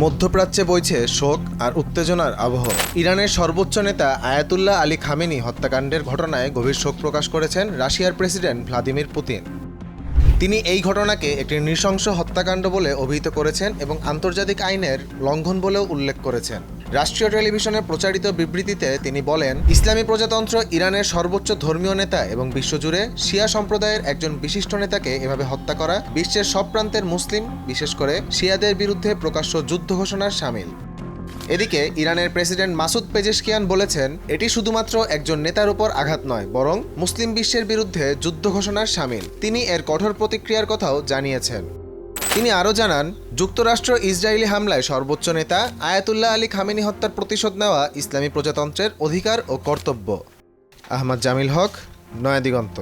মধ্যপ্রাচ্যে বইছে শোক আর উত্তেজনার আবহ। ইরানের সর্বোচ্চ নেতা আয়াতুল্লাহ আলী খামেনি হত্যাকাণ্ডের ঘটনায় গভীর শোক প্রকাশ করেছেন রাশিয়ার প্রেসিডেন্ট ভ্লাদিমির পুতিন। তিনি এই ঘটনাকে একটি নৃশংস হত্যাকাণ্ড বলে অভিহিত করেছেন এবং আন্তর্জাতিক আইনের লঙ্ঘন বলেও উল্লেখ করেছেন। রাষ্ট্রীয় টেলিভিশনে প্রচারিত বিবৃতিতে তিনি বলেন, ইসলামী প্রজাতন্ত্র ইরানের সর্বোচ্চ ধর্মীয় নেতা এবং বিশ্বজুড়ে শিয়া সম্প্রদায়ের একজন বিশিষ্ট নেতাকে এভাবে হত্যা করা বিশ্বের সব প্রান্তের মুসলিম, বিশেষ করে শিয়াদের বিরুদ্ধে প্রকাশ্য যুদ্ধ ঘোষণার শামিল। এদিকে ইরানের প্রেসিডেন্ট মাসুদ পেজেশকিয়ান বলেছেন, এটি শুধুমাত্র একজন নেতার উপর আঘাত নয়, বরং মুসলিম বিশ্বের বিরুদ্ধে যুদ্ধ ঘোষণার শামিল। তিনি এর কঠোর প্রতিক্রিয়ার কথাও জানিয়েছেন। তিনি আরও জানান, যুক্তরাষ্ট্র ইসরায়েলি হামলায় সর্বোচ্চ নেতা আয়াতুল্লাহ আলী খামেনি হত্যার প্রতিশোধ নেওয়া ইসলামী প্রজাতন্ত্রের অধিকার ও কর্তব্য। আহমদ জামিল হক, নয়া দিগন্ত।